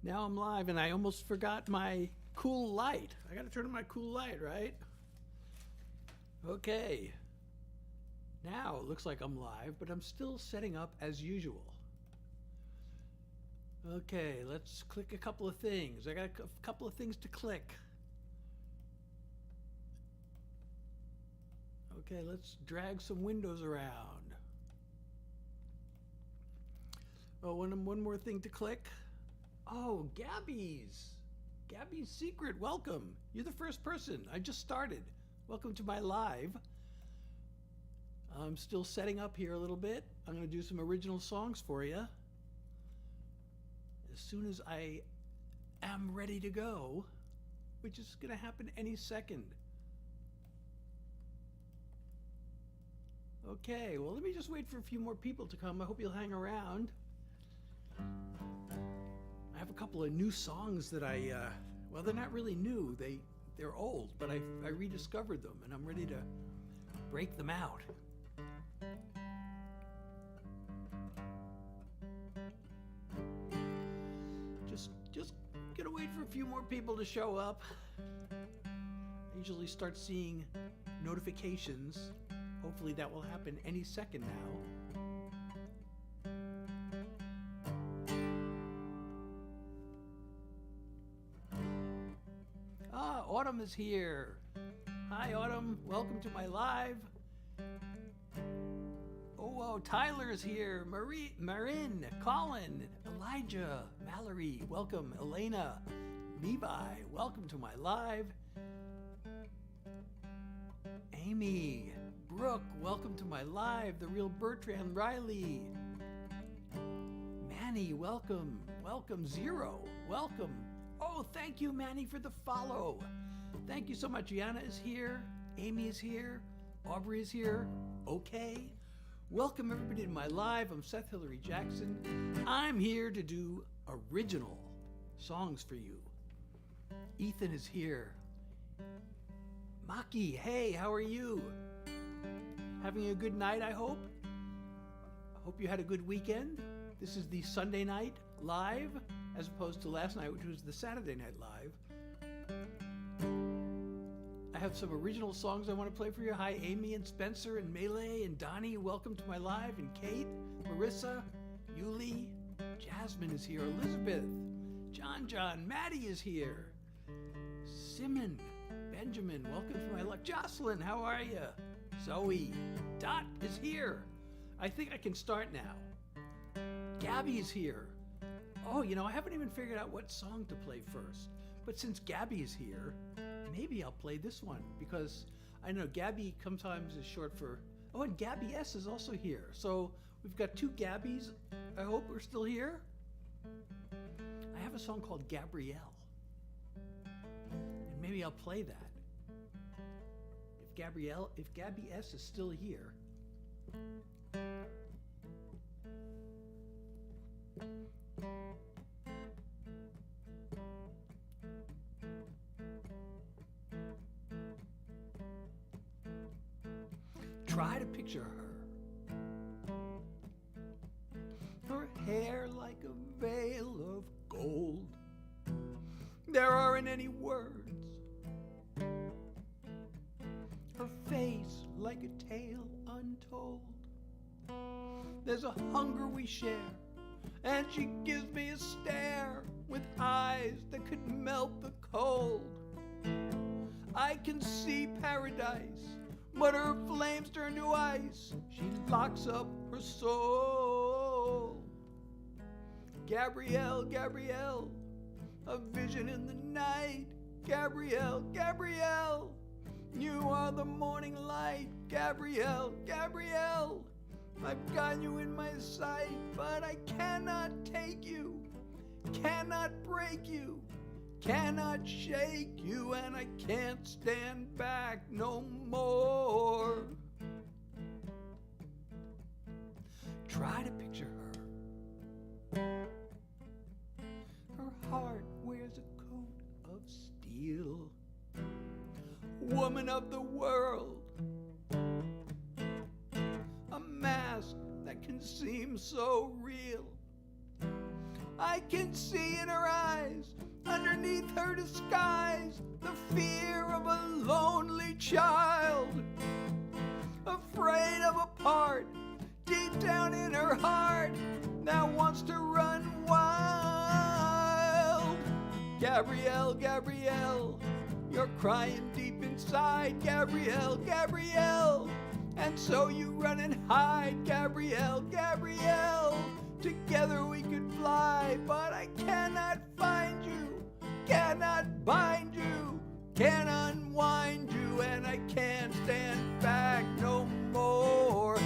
Now I'm live, and I almost forgot my cool light. I gotta turn on my cool light, right? Okay. Now it looks like I'm live, but I'm still setting up as usual. Okay, let's click a couple of things. I got a couple of things to click. Okay, let's drag some windows around. Oh, one more thing to click. Oh, Gabby's Secret, welcome. You're the first person. I just started. Welcome to my live. I'm still setting up here a little bit. I'm going to do some original songs for you. As soon as I am ready to go, which is going to happen any second. Okay, well, let me just wait for a few more people to come. I hope you'll hang around. I have a couple of new songs that well, they're not really new. They're old, but I rediscovered them, and I'm ready to break them out. Just gonna wait for a few more people to show up. I usually start seeing notifications. Hopefully that will happen any second now. Ah, Autumn is here. Hi, Autumn. Welcome to my live. Oh, Tyler's here. Marin, Colin, Elijah, Mallory, welcome. Elena, Levi, welcome to my live. Amy, Brooke, welcome to my live. The real Bertrand Riley. Manny, welcome. Welcome. Zero, welcome. Oh, thank you, Manny, for the follow. Thank you so much. Gianna is here. Amy is here. Aubrey is here. Okay. Welcome, everybody, to my live. I'm Seth Hillary Jackson. I'm here to do original songs for you. Ethan is here. Maki, hey, how are you? Having a good night, I hope? I hope you had a good weekend. This is the Sunday night live, as opposed to last night, which was the Saturday night live. I have some original songs I want to play for you. Hi, Amy and Spencer and Melee and Donnie. Welcome to my live. And Kate, Marissa, Yuli, Jasmine is here. Elizabeth, John, Maddie is here. Simon, Benjamin, welcome to my live. Jocelyn, how are you? Zoe, Dot is here. I think I can start now. Gabby's here. Oh, I haven't even figured out what song to play first. But since Gabby is here, maybe I'll play this one, because I know Gabby sometimes is short for... Oh, and Gabby S is also here. So we've got two Gabbys. I hope we're still here. I have a song called Gabrielle. And maybe I'll play that. If Gabby S is still here... Try to picture her. Her hair like a veil of gold. There aren't any words. Her face like a tale untold. There's a hunger we share, and she gives me a stare with eyes that could melt the cold. I can see paradise, but her flames turn to ice. She locks up her soul. Gabrielle, a vision in the night. Gabrielle, you are the morning light. Gabrielle, I've got you in my sight, but I cannot take you, cannot break you, cannot shake you, and I can't stand back no more. Try to picture her. Her heart wears a coat of steel. Woman of the world. A mask that can seem so real. I can see in her eyes, underneath her disguise, the fear of a lonely child, afraid of a part deep down in her heart that wants to run wild. Gabrielle, Gabrielle, you're crying deep inside. Gabrielle, Gabrielle, and so you run and hide. Gabrielle, Gabrielle, together we could fly, but I cannot find you, cannot bind you, can't unwind you, and I can't stand back no more.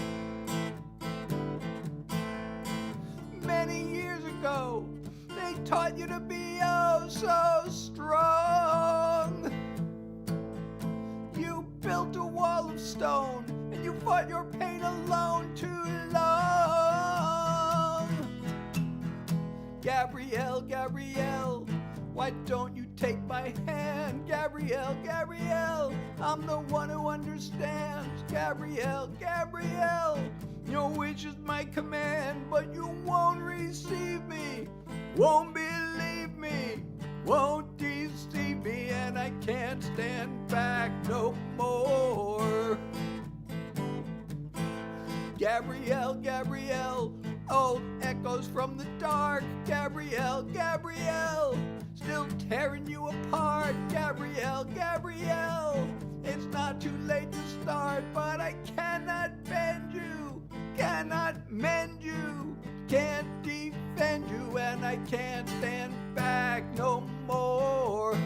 Many years ago, they taught you to be oh so strong. You built a wall of stone, and you fought your pain alone too long. Gabrielle, Gabrielle, why don't you take my hand? Gabrielle, Gabrielle, I'm the one who understands. Gabrielle, Gabrielle, your wish is my command, but you won't receive me, won't believe me, won't deceive me, and I can't stand back no more. Gabrielle, Gabrielle, old echoes from the dark. Gabrielle, Gabrielle, still tearing you apart. Gabrielle, Gabrielle, it's not too late to start, but I cannot bend you, cannot mend you, can't defend you, and I can't stand back no more.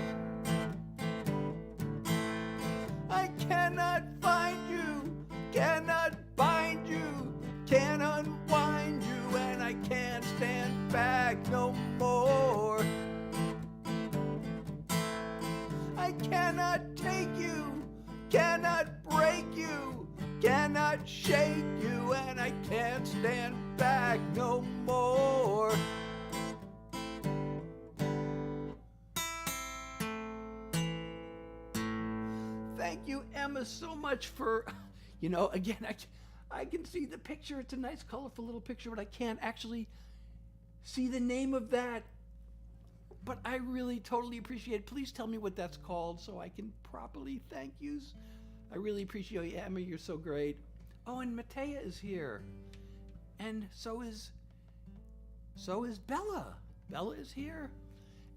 I cannot find you, cannot bind you, can't unwind you, and I can't stand back no more. I cannot take you, cannot break you, cannot shake you, and I can't stand back no more. Thank you, Emma, so much for, again, I can see the picture. It's a nice, colorful little picture, but I can't actually see the name of that. But I really totally appreciate it. Please tell me what that's called so I can properly thank you. I really appreciate you, Emma. You're so great. Oh, and Matea is here. And so is Bella. Bella is here.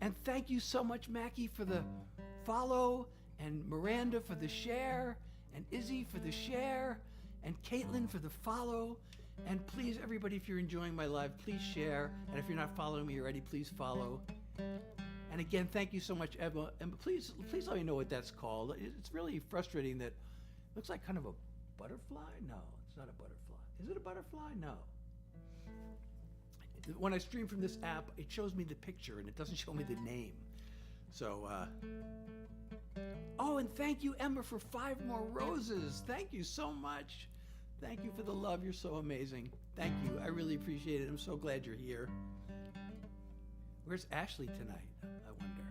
And thank you so much, Mackie, for the follow, and Miranda for the share, and Izzy for the share, and Caitlin for the follow. And please, everybody, if you're enjoying my live, please share. And if you're not following me already, please follow. And again, thank you so much, Emma. And please let me know what that's called. It's really frustrating that it looks like kind of a butterfly. No, it's not a butterfly. Is it a butterfly? No. When I stream from this app, it shows me the picture and it doesn't show me the name. So, oh, and thank you, Emma, for 5 more roses. Thank you so much. Thank you for the love. You're so amazing. Thank you. I really appreciate it. I'm so glad you're here. Where's Ashley tonight, I wonder?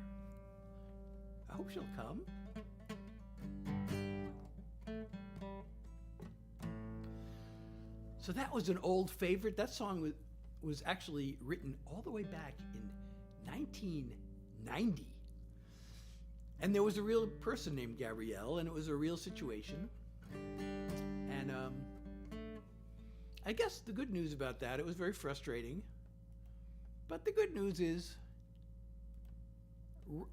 I hope she'll come. So that was an old favorite. That song was actually written all the way back in 1990. And there was a real person named Gabrielle, and it was a real situation. And I guess the good news about that, it was very frustrating. But the good news is,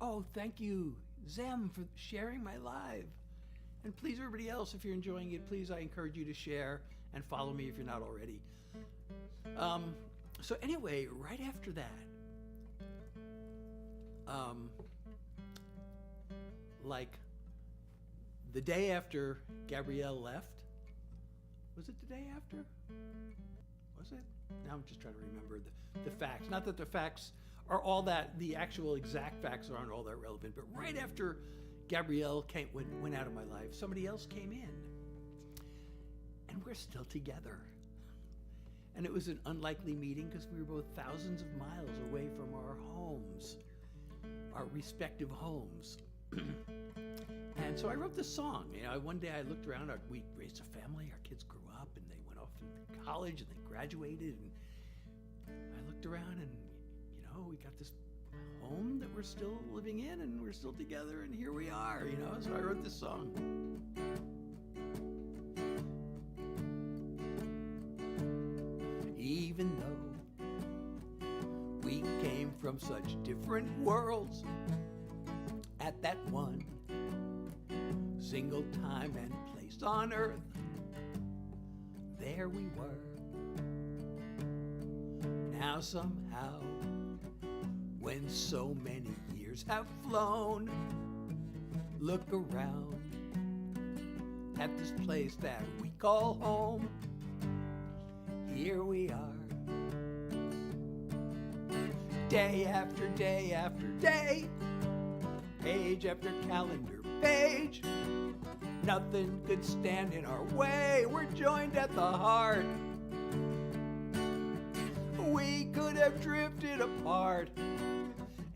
oh, thank you, Zem, for sharing my live. And please, everybody else, if you're enjoying it, please, I encourage you to share and follow me if you're not already. So anyway, right after that, like the day after Gabrielle left, was it the day after? Was it? Now I'm just trying to remember the facts. Not that the facts are all that, the actual exact facts aren't all that relevant, but right after Gabrielle went out of my life, somebody else came in. And we're still together. And it was an unlikely meeting because we were both thousands of miles away from our homes, our respective homes. And so I wrote this song. One day I looked around, we raised a family, our kids grew up and they went off to college and they graduated, and I looked around and, we got this home that we're still living in and we're still together and here we are, so I wrote this song. Even though we came from such different worlds, at that one single time and place on earth, there we were. Now somehow, when so many years have flown, look around at this place that we call home. Here we are, day after day after day, page after calendar page. Nothing could stand in our way, we're joined at the heart. We could have drifted apart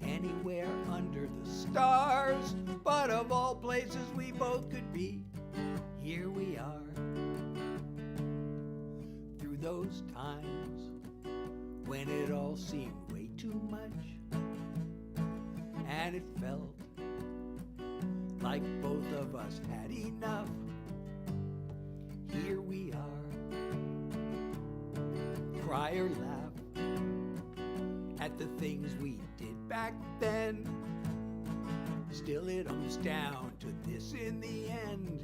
anywhere under the stars, but of all places we both could be, here we are. Through those times when it all seemed way too much, and it felt like both of us had enough, here we are. Cry or laugh at the things we did back then, still it comes down to this in the end.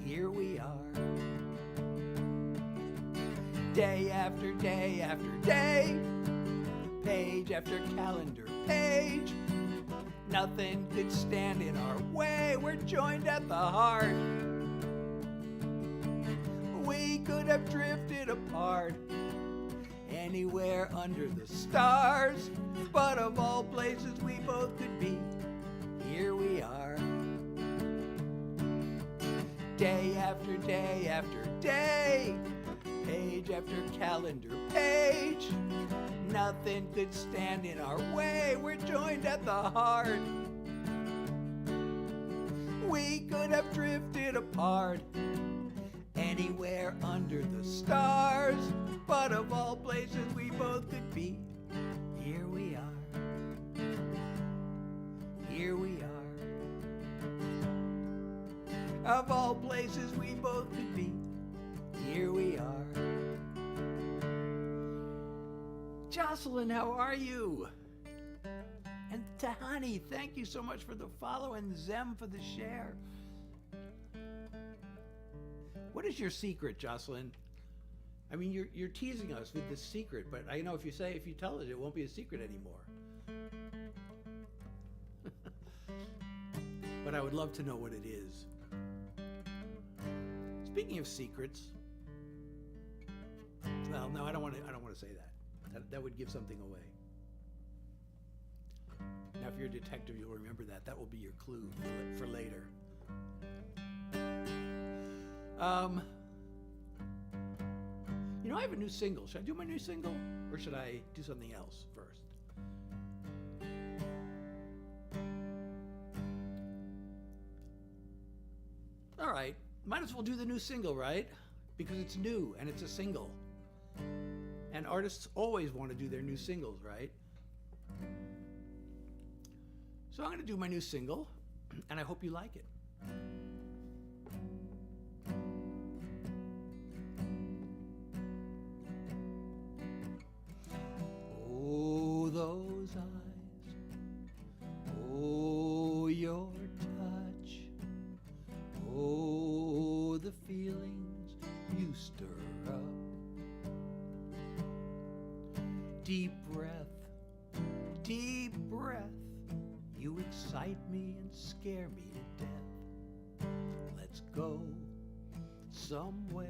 Here we are, day after day after day, page after calendar page. Nothing could stand in our way, we're joined at the heart. We could have drifted apart anywhere under the stars, but of all places we both could be, here we are. Day after day after day, page after calendar page. Nothing could stand in our way, we're joined at the heart. We could have drifted apart anywhere under the stars, but of all places we both could be, here we are. Here we are. Of all places we both could be, here we are. Jocelyn, how are you? And Tahani, thank you so much for the follow, and Zem for the share. What is your secret, Jocelyn? I mean, you're teasing us with this secret, but I know if you tell it, it won't be a secret anymore. But I would love to know what it is. Speaking of secrets, well, no, I don't want to say that. That would give something away. Now, if you're a detective, you'll remember that. That will be your clue for later. I have a new single. Should I do my new single, or should I do something else first? All right. Might as well do the new single, right? Because it's new and it's a single. And artists always want to do their new singles, right? So I'm going to do my new single, and I hope you like it. Oh, those eyes. Oh, your touch. Oh, the feelings you stir up. Deep breath, you excite me and scare me to death. Let's go somewhere,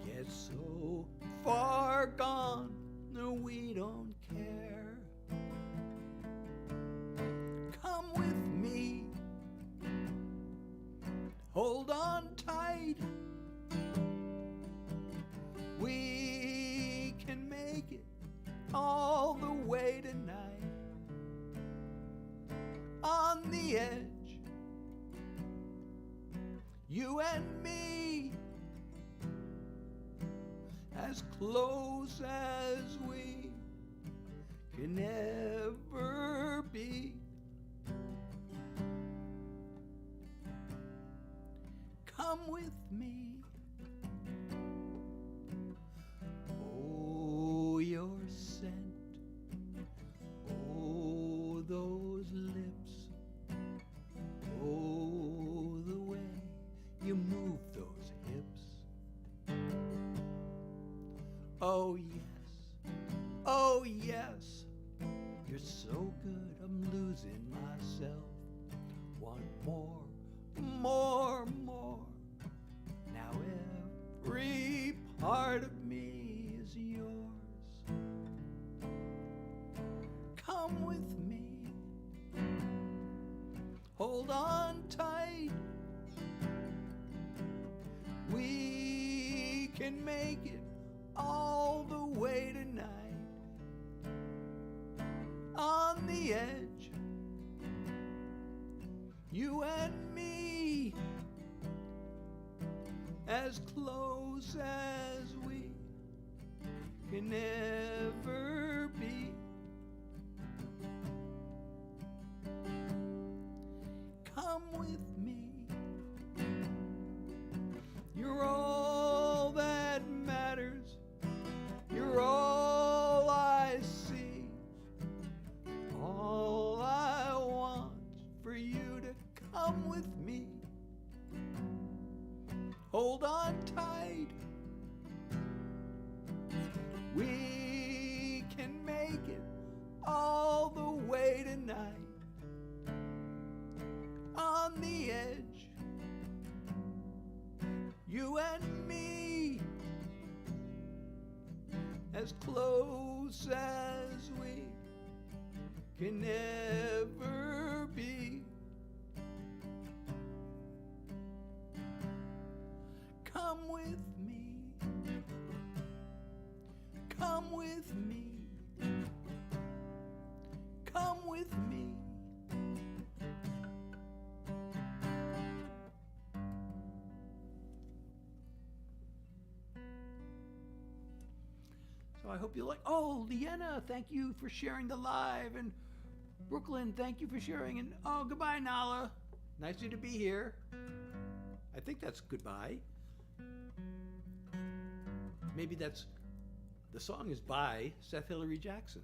get so far gone, no, we don't care. Come with me, hold on tight, we can make it all the way tonight. On the edge, you and me, as close as we can never be. Come with me. Oh, your scent. Oh, those lips. Oh, the way you move those hips. Oh, yes. Oh, yes. You're so good, I'm losing myself. Want more, more, more. Now every part of me is yours. Come with me. Hold on tight. We can make it all the way tonight. On the edge, you and me, as close as we can ever be. Come with me. You're all that matters. You're all I see. All I want for you to come with me. Hold on tight. We can make it all the way tonight. On the edge, you and me, as close as we can ever be. Come with me. Come with me. Come with me. So I hope you like. Oh, Leanna, thank you for sharing the live. And Brooklyn, thank you for sharing. And oh, goodbye, Nala. Nice of you to be here. I think that's goodbye. Maybe that's, the song is by Seth Hillary Jackson.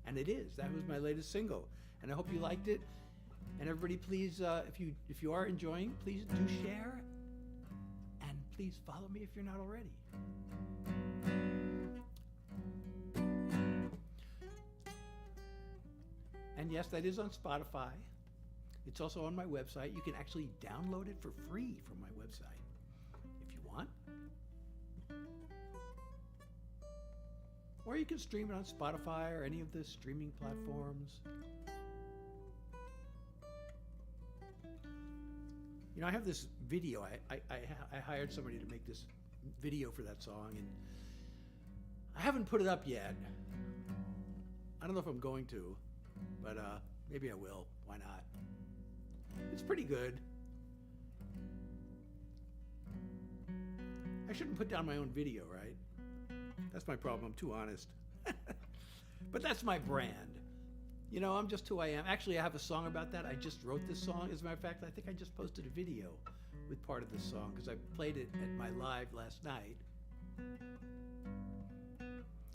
And it is. That was my latest single. And I hope you liked it. And everybody, please, if you are enjoying, please do share. And please follow me if you're not already. And yes, that is on Spotify. It's also on my website. You can actually download it for free from my website if you want. Or you can stream it on Spotify or any of the streaming platforms. You know, I have this video. I hired somebody to make this video for that song, and I haven't put it up yet. I don't know if I'm going to, but maybe I will. Why not? It's pretty good. I shouldn't put down my own video, right? That's my problem. I'm too honest. But that's my brand. You know, I'm just who I am. Actually, I have a song about that. I just wrote this song. As a matter of fact, I think I just posted a video with part of this song because I played it at my live last night.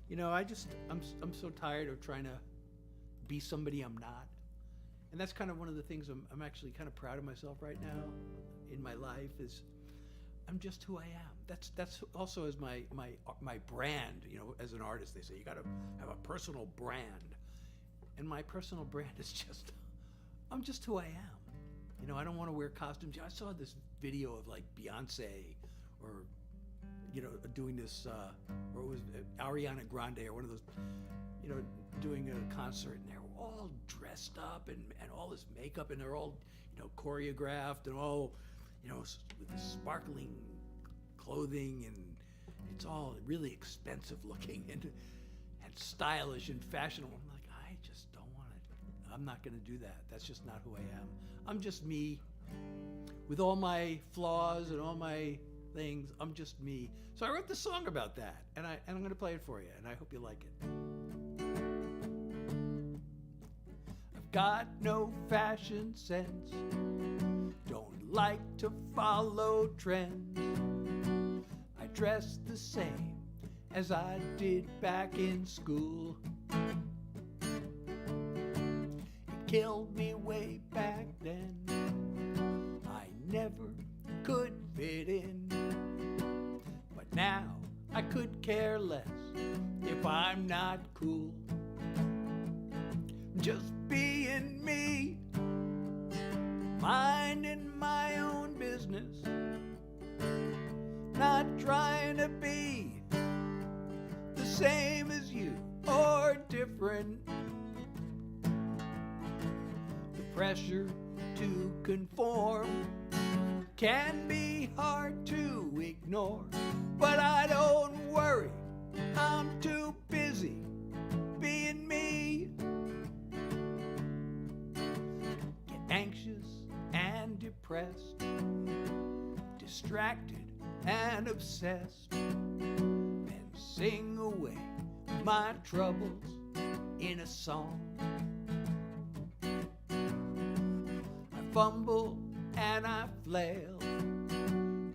You know, I'm so tired of trying to be somebody I'm not. And that's kind of one of the things I'm actually kind of proud of myself right now in my life is I'm just who I am. That's also as my brand, you know, as an artist, they say you got to have a personal brand. And my personal brand is just, I'm just who I am. You know, I don't want to wear costumes. I saw this video of like Beyonce or, you know, doing this, or it was Ariana Grande or one of those, you know, doing a concert, and they're all dressed up and all this makeup, and they're all, you know, choreographed and all, you know, with the sparkling clothing, and it's all really expensive looking and stylish and fashionable. I'm like, I just don't want it. I'm not going to do that. That's just not who I am. I'm just me with all my flaws and all my things. I'm just me. So I wrote this song about that, and I'm going to play it for you, and I hope you like it. got no fashion sense, don't like to follow trends. I dress the same as I did back in school. It killed me way back then. I never could fit in. But now I could care less if I'm not cool. Just being me, minding my own business, not trying to be the same as you or different. The pressure to conform can be hard to ignore, but I don't worry, I'm too busy being me. Get anxious and depressed, distracted and obsessed, and sing away my troubles in a song. I fumble and I flail,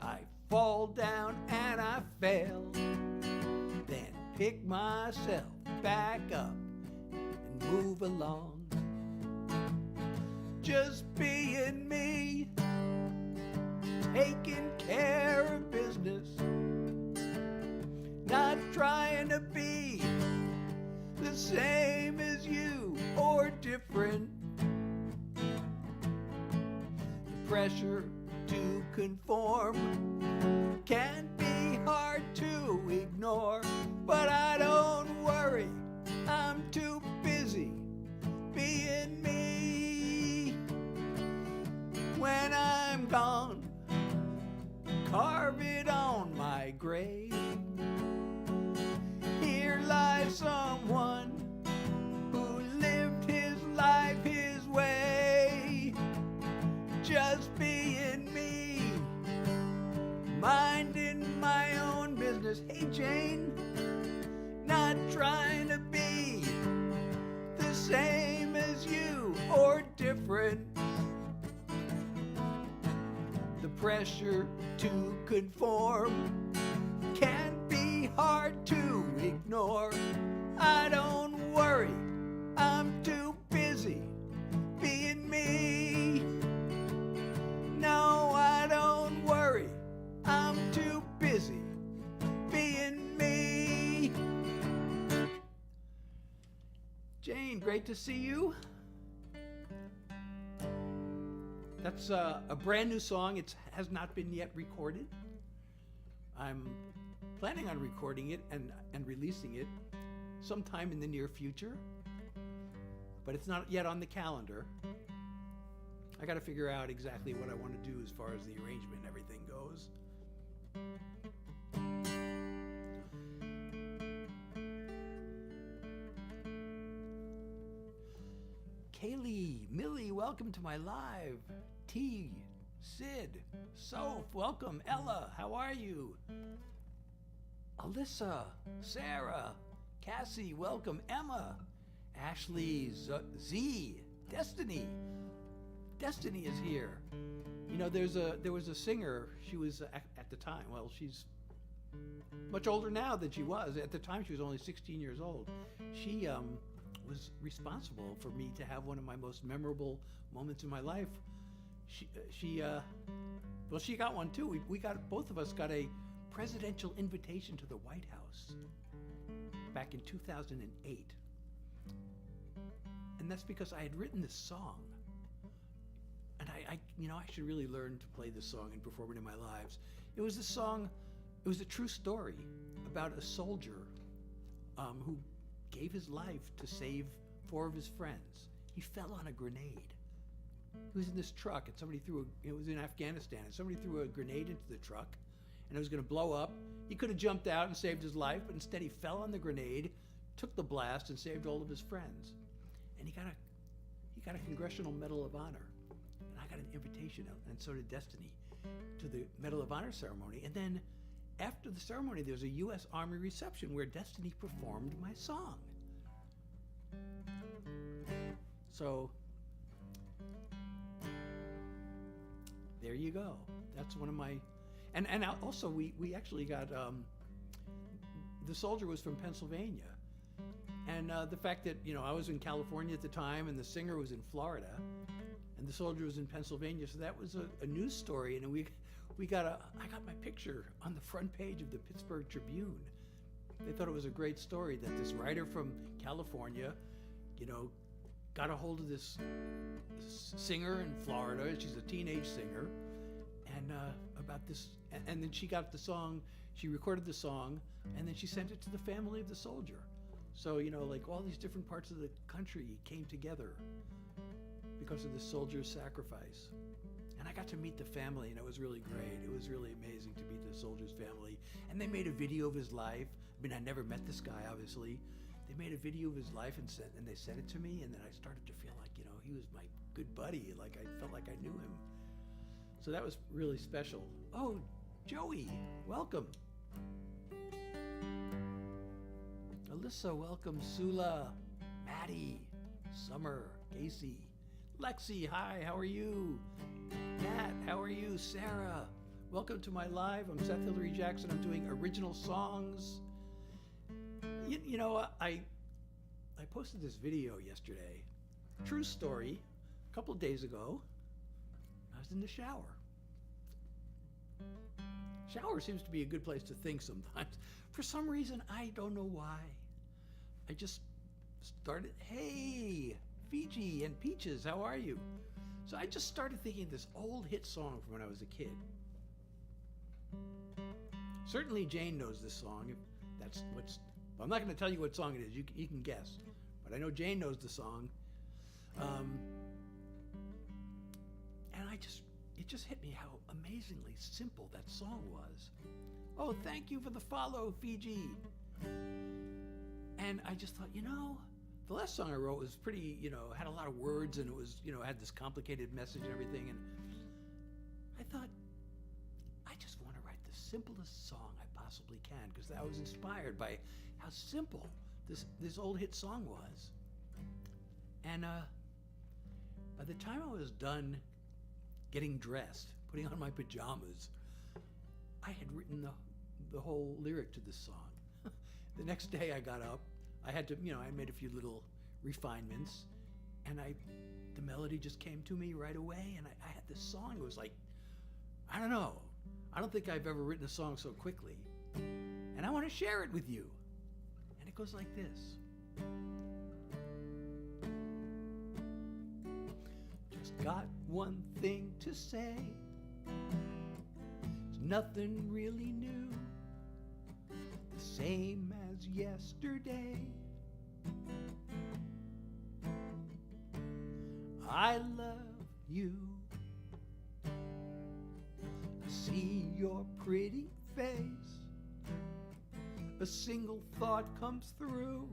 I fall down and I fail, then pick myself back up and move along. Just being me, taking care of business, not trying to be the same as you or different. The pressure to conform can be hard to ignore, but I don't worry, I'm too busy being me. When I'm gone, carve it on my grave. Here lies someone who lived his life his way, just being me, minding my own business. Hey Jane, not trying to be the same as you or different. The pressure to conform can be hard to ignore. I don't worry, I'm too busy being me. No, I don't worry, I'm too busy being me. Jane, great to see you. That's a brand new song. It has not been yet recorded. I'm planning on recording it and releasing it sometime in the near future, but it's not yet on the calendar. I got to figure out exactly what I want to do as far as the arrangement and everything goes. Kaylee, Millie, welcome to my live. T, Sid, Soph, welcome. Ella, how are you? Alyssa, Sarah, Cassie, welcome. Emma, Ashley, Z, Destiny. Destiny is here. You know, there was a singer. She was at the time. Well, she's much older now than she was. At the time, she was only 16 years old. She was responsible for me to have one of my most memorable moments in my life. She got one too. Both of us got a presidential invitation to the White House back in 2008. And that's because I had written this song. And I should really learn to play this song and perform it in my lives. It was a song, it was a true story about a soldier who gave his life to save 4 of his friends. He fell on a grenade. He was in this truck and it was in Afghanistan, and somebody threw a grenade into the truck and it was going to blow up. He could have jumped out and saved his life, but instead he fell on the grenade, took the blast, and saved all of his friends. And he got a Congressional Medal of Honor. And I got an invitation, and so did Destiny, to the Medal of Honor ceremony. And then after the ceremony, there was a U.S. Army reception where Destiny performed my song. So There you go. That's one of my, and also we actually got, the soldier was from Pennsylvania. And the fact that, I was in California at the time and the singer was in Florida and the soldier was in Pennsylvania. So that was a news story. And I got my picture on the front page of the Pittsburgh Tribune. They thought it was a great story that this writer from California, got a hold of this singer in Florida. She's a teenage singer. And about this, and then she got the song, she recorded the song, and then she sent it to the family of the soldier. So, like all these different parts of the country came together because of the soldier's sacrifice. And I got to meet the family, and it was really great. It was really amazing to meet the soldier's family. And they made a video of his life. I mean, I never met this guy, obviously. They made a video of his life and they sent it to me, and then I started to feel like, he was my good buddy. Like, I felt like I knew him. So that was really special. Oh, Joey, welcome. Alyssa, welcome. Sula, Maddie, Summer, Casey, Lexi, hi, how are you? Nat, how are you? Sarah, welcome to my live. I'm Seth Hillary Jackson. I'm doing original songs. I posted this video yesterday. True story. A couple of days ago, I was in the shower. Shower seems to be a good place to think sometimes. For some reason, I don't know why. I just started, hey, Fiji and Peaches, how are you? So I just started thinking of this old hit song from when I was a kid. Certainly Jane knows this song. I'm not going to tell you what song it is. You can guess. But I know Jane knows the song. And it just hit me how amazingly simple that song was. Oh, thank you for the follow, Fiji. And I just thought, the last song I wrote was pretty, had a lot of words, and it was, had this complicated message and everything. And I thought, I just want to write the simplest song I possibly can, because I was inspired by how simple this old hit song was. And by the time I was done getting dressed, putting on my pajamas, I had written the whole lyric to this song. The next day I got up, I had to, I made a few little refinements, and the melody just came to me right away, and I had this song. It was like, I don't know. I don't think I've ever written a song so quickly. And I want to share it with you. And it goes like this. Just got one thing to say. It's nothing really new. The same as yesterday. I love you. I see your pretty face. A single thought comes through.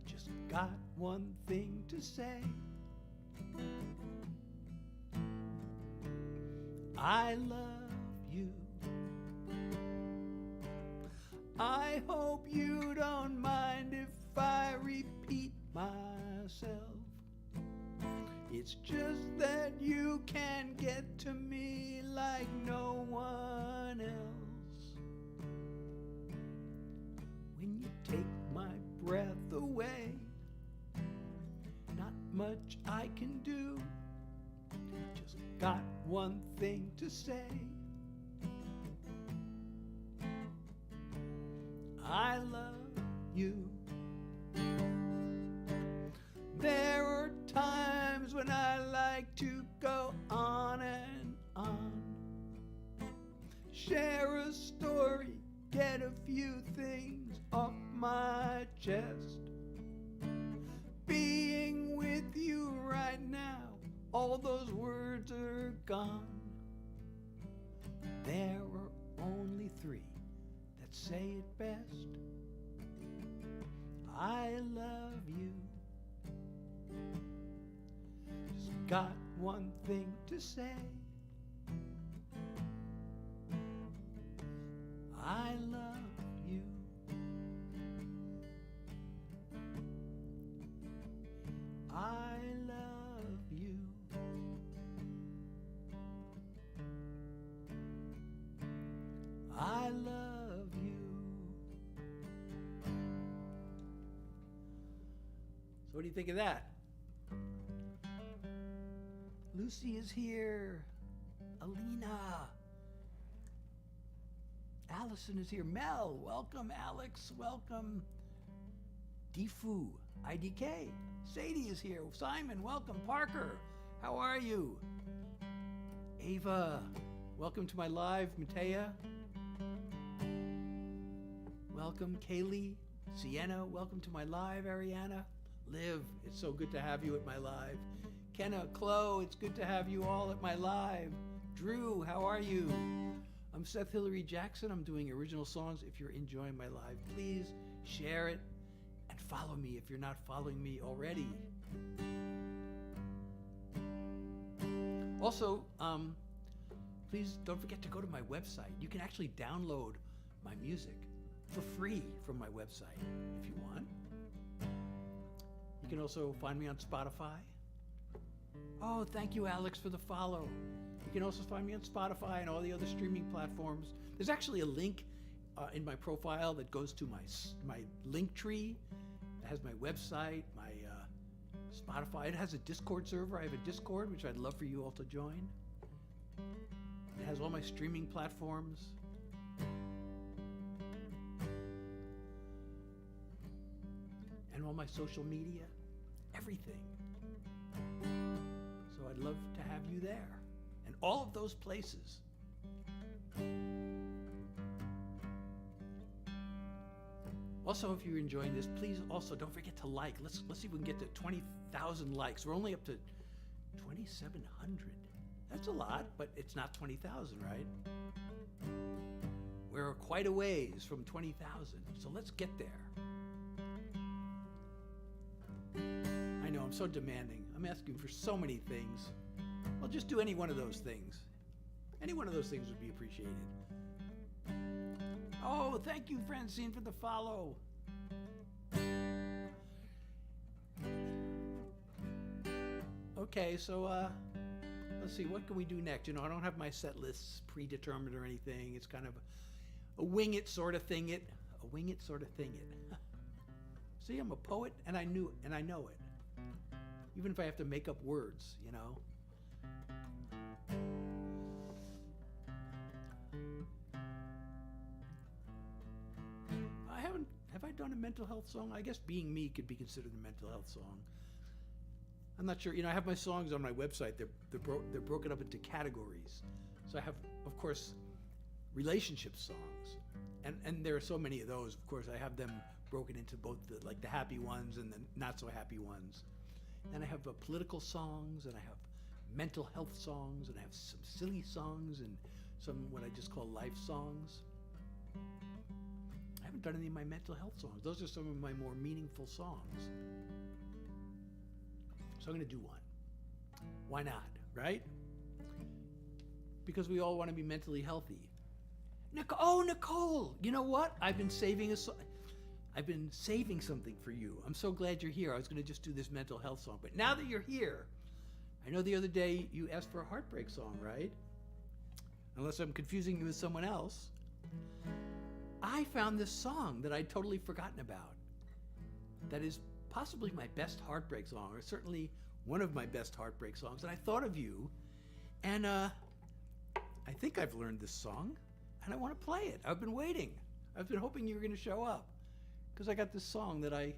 Just got one thing to say. I love you. I hope you don't mind if I repeat myself. It's just that you can get to me like no one else. When you take my breath away, not much I can do. Just got one thing to say. I love you. There are times when I like to go on and on. Share a story, get a few things off my chest. Being with you right now, all those words are gone. There are only three that say it best. I love you. Just got one thing to say. I love you. I love you. What do you think of that? Lucy is here. Alina. Allison is here. Mel, welcome. Alex, welcome. Difu, IDK. Sadie is here. Simon, welcome. Parker, how are you? Ava, welcome to my live. Matea, welcome. Kaylee, Sienna, welcome to my live. Ariana, Liv, it's so good to have you at my live. Kenna, Chloe, it's good to have you all at my live. Drew, how are you? I'm Seth Hillary Jackson. I'm doing original songs. If you're enjoying my live, please share it and follow me if you're not following me already. Also, please don't forget to go to my website. You can actually download my music for free from my website if you want. You can also find me on Spotify. Oh, thank you, Alex, for the follow. You can also find me on Spotify and all the other streaming platforms. There's actually a link in my profile that goes to my link tree. It has my website, my Spotify. It has a Discord server. I have a Discord, which I'd love for you all to join. It has all my streaming platforms. And all my social media, everything. So I'd love to have you there. And all of those places. Also, if you're enjoying this, please also don't forget to like. Let's see if we can get to 20,000 likes. We're only up to 2,700. That's a lot, but it's not 20,000, right? We're quite a ways from 20,000, so let's get there. I know, I'm so demanding. I'm asking for so many things. I'll just do any one of those things. Any one of those things would be appreciated. Oh, thank you, Francine, for the follow. Okay, so let's see, what can we do next? You know, I don't have my set lists predetermined or anything. It's kind of a wing it sort of thing it. A wing it sort of thing it. See, I'm a poet and I know it. Even if I have to make up words, you know. Have I done a mental health song? I guess Being Me could be considered a mental health song. I'm not sure. You know, I have my songs on my website. They're broken up into categories. So I have, of course, relationship songs, and there are so many of those. Of course, I have them broken into both the happy ones and the not so happy ones. And I have political songs, and I have mental health songs, and I have some silly songs, and some what I just call life songs. I haven't done any of my mental health songs. Those are some of my more meaningful songs. So I'm going to do one. Why not, right? Because we all want to be mentally healthy. Nicole, you know what? I've been saving something for you. I'm so glad you're here. I was going to just do this mental health song. But now that you're here, I know the other day you asked for a heartbreak song, right? Unless I'm confusing you with someone else. I found this song that I'd totally forgotten about. That is possibly my best heartbreak song, or certainly one of my best heartbreak songs. And I thought of you, and I think I've learned this song, and I want to play it. I've been waiting. I've been hoping you were going to show up, because I got this song that I...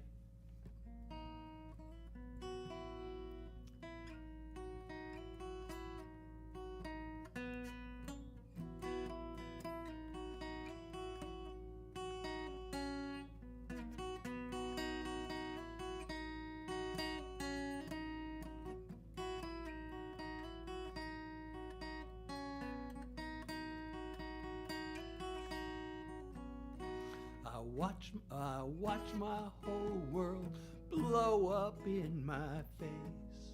Watch my whole world blow up in my face.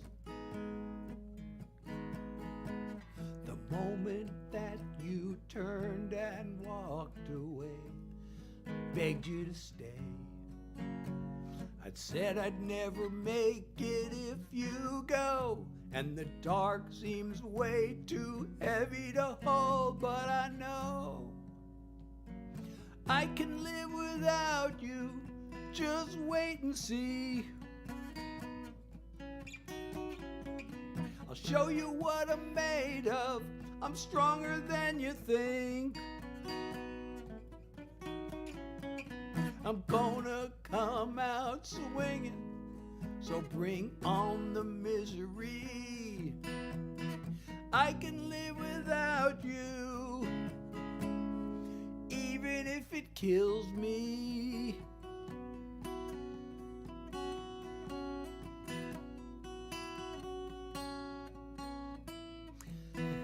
The moment that you turned and walked away, begged you to stay. I'd said I'd never make it if you go, and the dark seems way too heavy to hold, but I know I can live without you, just wait and see. show you what I'm made of. I'm stronger than you think. I'm gonna come out swinging, so bring on the misery. I can live without you, even if it kills me.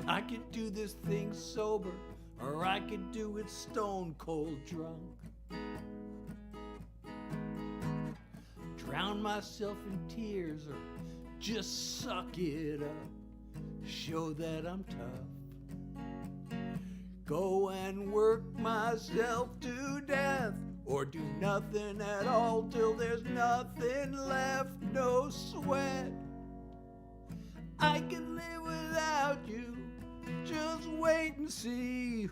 I could do this thing sober, or I could do it stone cold drunk. Drown myself in tears, or just suck it up, show that I'm tough. Go and work myself to death, or do nothing at all till there's nothing left, no sweat. I can live without you, just wait and see.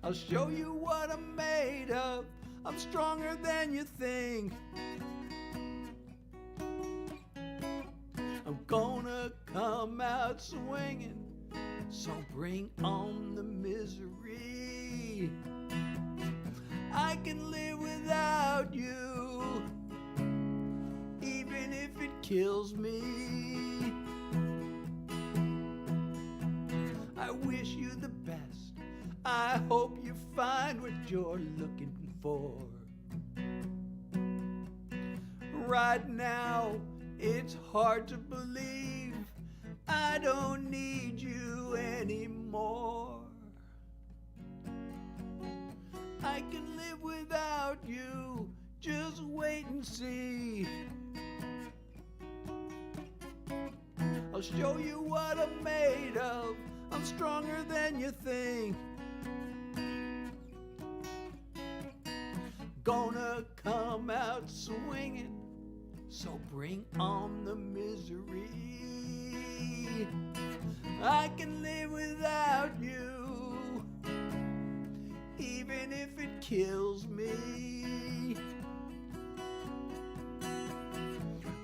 I'll show you what I'm made of. I'm stronger than you think. I'm gonna come out swinging, so bring on the misery. I can live without you, even if it kills me. I wish you the best. I hope you find what you're looking for. Right now, it's hard to believe I don't need you anymore. I can live without you, just wait and see. I'll show you what I'm made of. I'm stronger than you think. Gonna come out swinging, so bring on the misery. I can live without you, even if it kills me.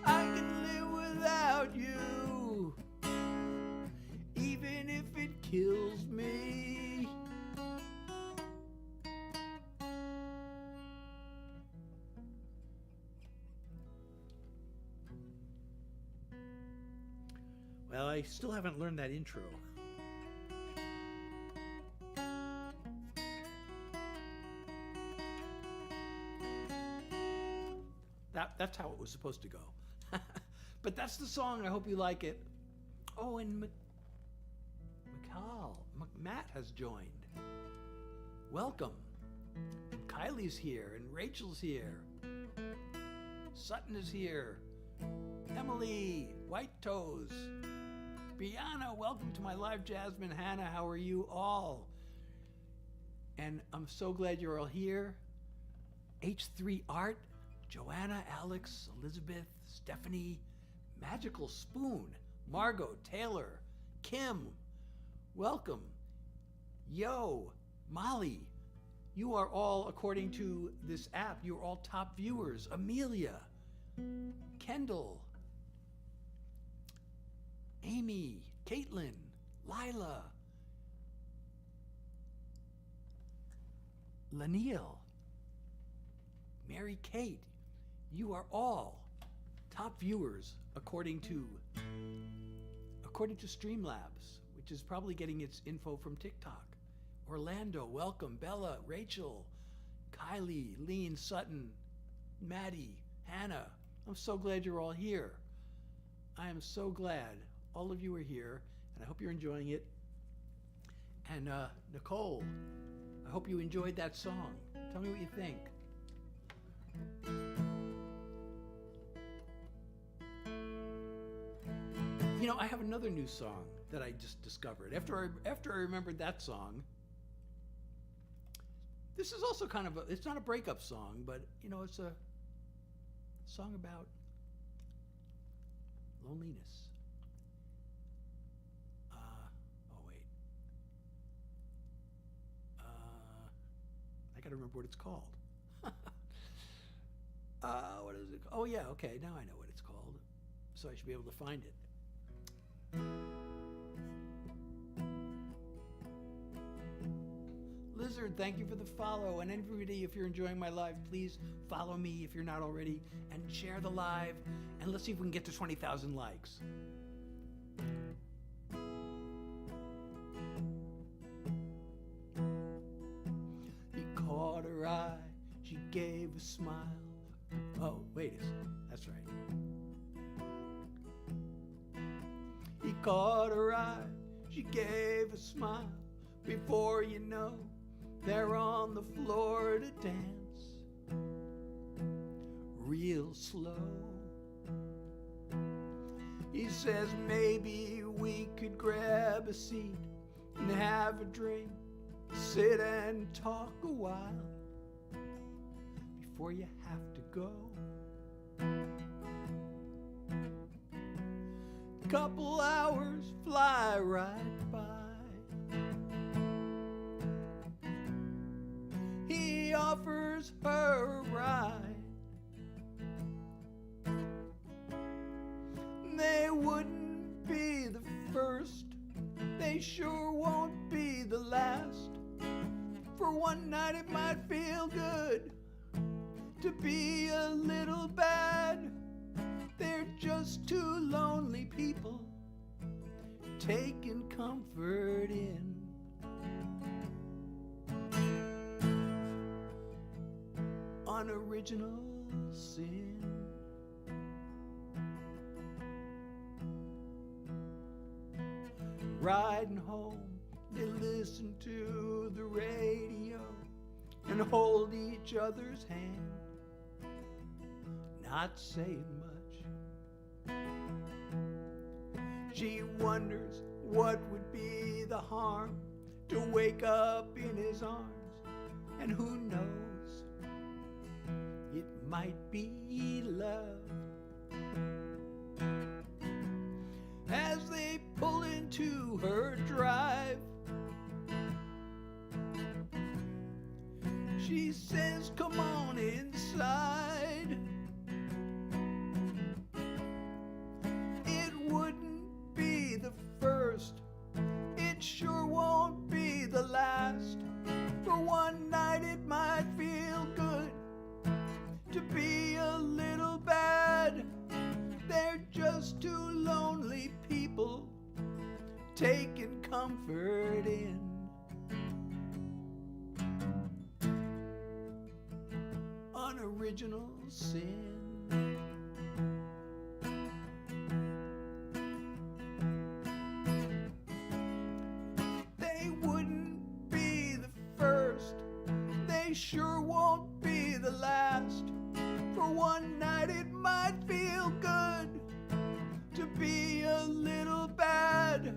I can live without you, even if it kills me. Well, I still haven't learned that intro. That's how it was supposed to go. But that's the song. I hope you like it. Oh, and Matt has joined. Welcome. And Kylie's here, and Rachel's here. Sutton is here. Emily, White Toes. Brianna, welcome to my live. Jasmine, Hannah, how are you all? And I'm so glad you're all here. H3 Art, Joanna, Alex, Elizabeth, Stephanie, Magical Spoon, Margot, Taylor, Kim, welcome. Yo, Molly, you are all, according to this app, you are all top viewers. Amelia, Kendall, Amy, Caitlin, Lila, Laniel, Mary Kate, you are all top viewers according to Streamlabs, which is probably getting its info from TikTok. Orlando, welcome. Bella, Rachel, Kylie, Lean, Sutton, Maddie, Hannah. I'm so glad you're all here. I am so glad all of you are here, and I hope you're enjoying it. And Nicole, I hope you enjoyed that song. Tell me what you think. You know, I have another new song that I just discovered. After I remembered that song, this is also kind of it's not a breakup song, but you know, it's a song about loneliness. I gotta remember what it's called. What is it? Oh yeah, okay, now I know what it's called. so I should be able to find it. Lizard, thank you for the follow. And everybody, if you're enjoying my live, please follow me if you're not already, and share the live. And let's see if we can get to 20,000 likes. He caught her eye, she gave a smile. Oh, wait a second. That's right. He caught her eye, she gave a smile. Before you know, they're on the floor to dance, real slow. He says maybe we could grab a seat and have a drink, sit and talk a while before you have to go. Couple hours fly right by. He offers her a ride. They wouldn't be the first, they sure won't be the last. For one night it might feel good to be a little bad. They're just two lonely people taking comfort in unoriginal sin. Riding home, they listen to the radio and hold each other's hand, not saying much. She wonders what would be the harm to wake up in his arms, and who knows, it might be love. As they pull into her drive, she says, "Come on inside." It wouldn't be the first, it sure won't be the last. For one night it might feel good to be a little bad. They're just two lonely people taking comfort in unoriginal sin. They wouldn't be the first, they sure won't be the last. For one night it might feel good to be a little bad.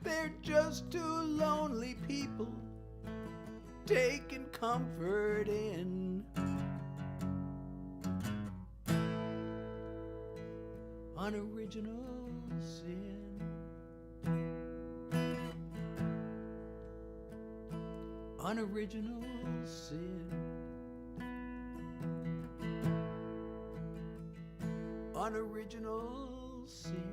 They're just two lonely people taking comfort in unoriginal sin. Unoriginal sin. Unoriginal sin.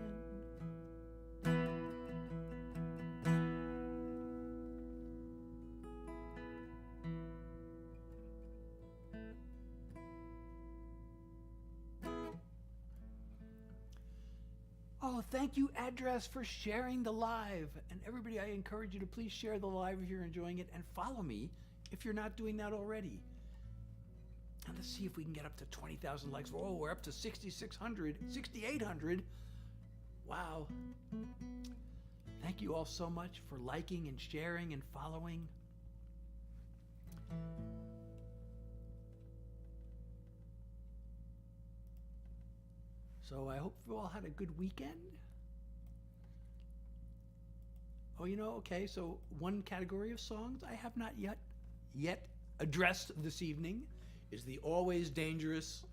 Oh, thank you, Address, for sharing the live. And everybody, I encourage you to please share the live if you're enjoying it, and follow me if you're not doing that already. And let's see if we can get up to 20,000 likes. Oh, we're up to 6,600, 6,800. Wow. Thank you all so much for liking and sharing and following. So I hope you all had a good weekend. Oh, okay, so one category of songs I have not yet addressed this evening is the always dangerous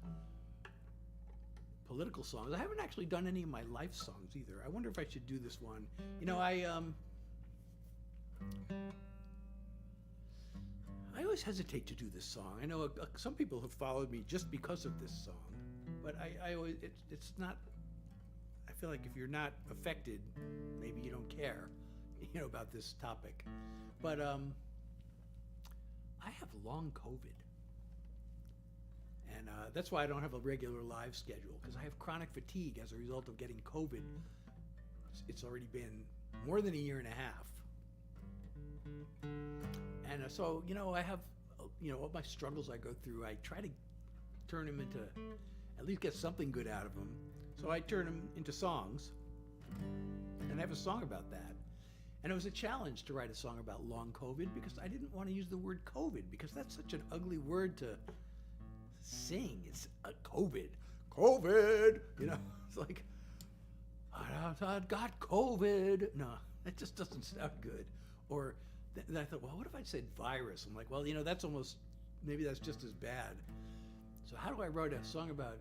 political songs. I haven't actually done any of my life songs either. I wonder if I should do this one. I always hesitate to do this song. I know some people have followed me just because of this song, but I always, it's not feel like if you're not affected, maybe you don't care, about this topic. But I have long COVID. And that's why I don't have a regular live schedule, because I have chronic fatigue as a result of getting COVID. It's already been more than a year and a half. And so, I have, all my struggles I go through, I try to turn them into, at least get something good out of them. So I turn them into songs, and I have a song about that. And it was a challenge to write a song about long COVID, because I didn't want to use the word COVID, because that's such an ugly word to sing. It's a COVID. It's like, I got COVID. No, that just doesn't sound good. Or then I thought, well, what if I said virus? I'm like, well, that's almost, maybe that's just as bad. So how do I write a song about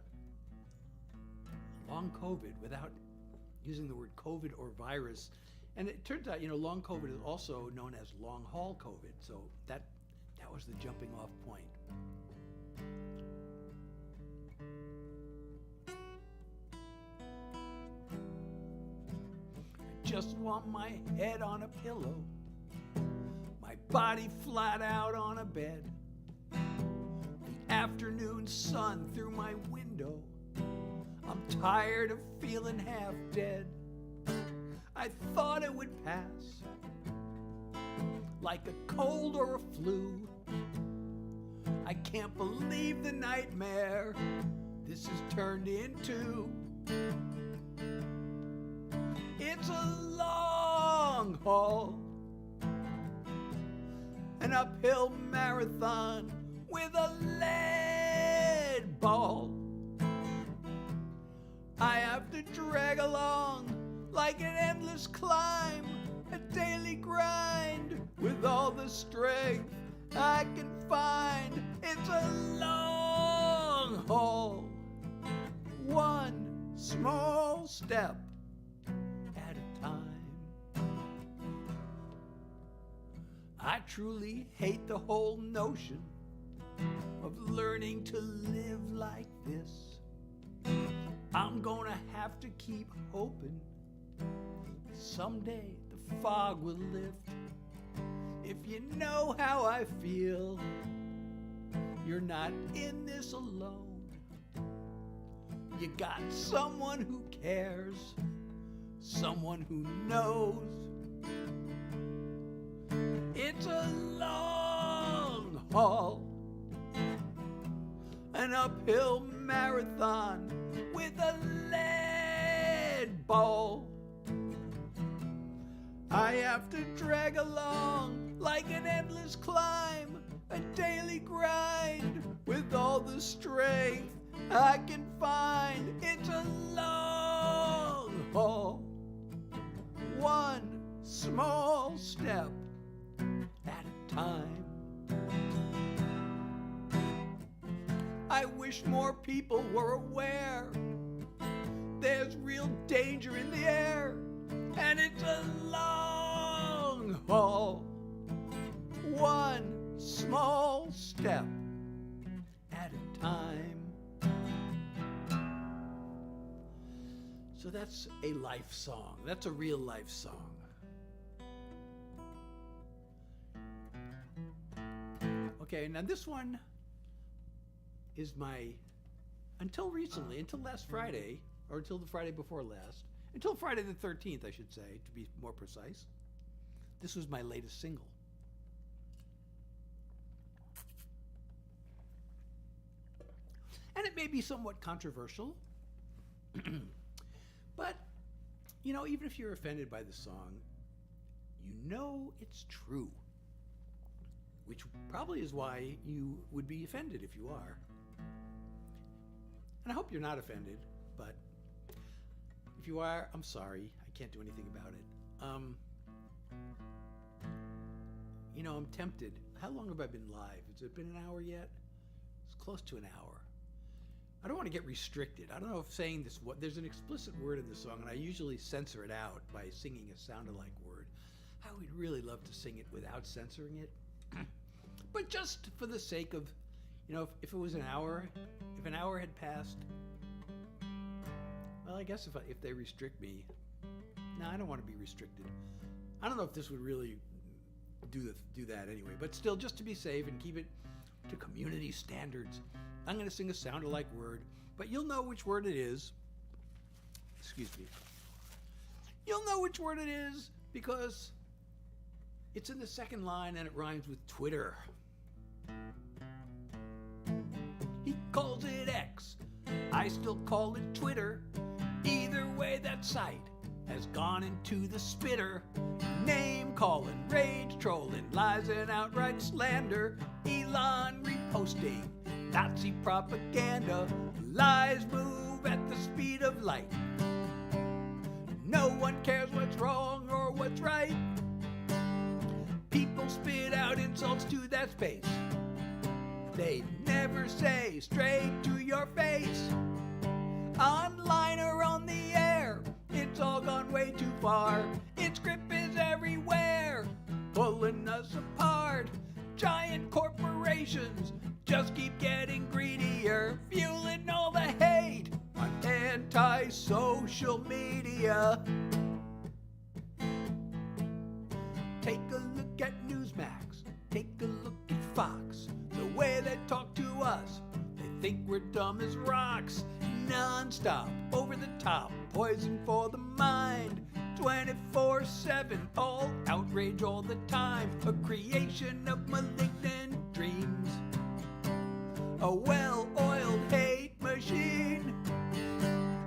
long COVID without using the word COVID or virus? And it turns out, long COVID is also known as long haul COVID. So that was the jumping off point. I just want my head on a pillow, my body flat out on a bed, the afternoon sun through my window. I'm tired of feeling half dead. I thought it would pass like a cold or a flu. I can't believe the nightmare this has turned into. It's a long haul, an uphill marathon with a lead ball. I have to drag along like an endless climb, a daily grind with all the strength I can find. It's a long haul, one small step at a time. I truly hate the whole notion of learning to live like this. I'm gonna have to keep hoping someday the fog will lift. If you know how I feel, you're not in this alone. You got someone who cares, someone who knows. It's a long haul, an uphill marathon with a lead ball. I have to drag along like an endless climb, a daily grind with all the strength I can find. It's a long haul, one small step at a time. I wish more people were aware there's real danger in the air, and it's a long haul, one small step at a time. So that's a life song. That's a real life song. Okay, now this one is my, until recently, until last Friday, or until the Friday before last, until Friday the 13th, I should say, to be more precise, this was my latest single. And it may be somewhat controversial, but, even if you're offended by the song, it's true, which probably is why you would be offended if you are. And I hope you're not offended, but if you are, I'm sorry. I can't do anything about it. I'm tempted. How long have I been live? Has it been an hour yet? It's close to an hour. I don't want to get restricted. I don't know if saying this, there's an explicit word in the song, and I usually censor it out by singing a sound-alike word. I would really love to sing it without censoring it. But just for the sake of, if it was an hour, if an hour had passed, well, I guess if they restrict me, no, I don't want to be restricted. I don't know if this would really do that anyway, but still, just to be safe and keep it to community standards, I'm going to sing a sound-alike word, but you'll know which word it is. Excuse me. You'll know which word it is because it's in the second line and it rhymes with Twitter. He calls it X. I still call it Twitter. Either way, that site has gone into the spitter. Name calling, rage trolling, lies and outright slander. Elon reposting Nazi propaganda. Lies move at the speed of light. No one cares what's wrong or what's right. People spit out insults to that space. They never say straight to your face. Online or on the air, it's all gone way too far. Its grip is everywhere, pulling us apart. Giant corporations just keep getting greedier, fueling all the hate on anti-social media. Take a look at Newsmax, take a look at Fox. The way they talk to us, they think we're dumb as rocks. Non-stop, over the top, poison for the mind. 24/7, all outrage all the time. A creation of malignant dreams. A well-oiled hate machine.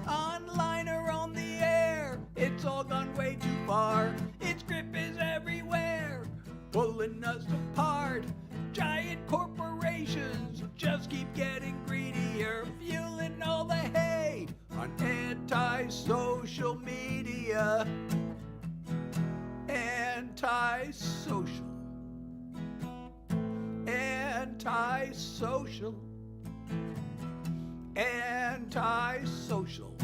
Online or on the air, it's all gone way too far. Its grip is everywhere, pulling us apart. Giant corporations just keep getting greedier, fueling all the hate on anti-social media. Anti-social. Anti-social. Anti-social.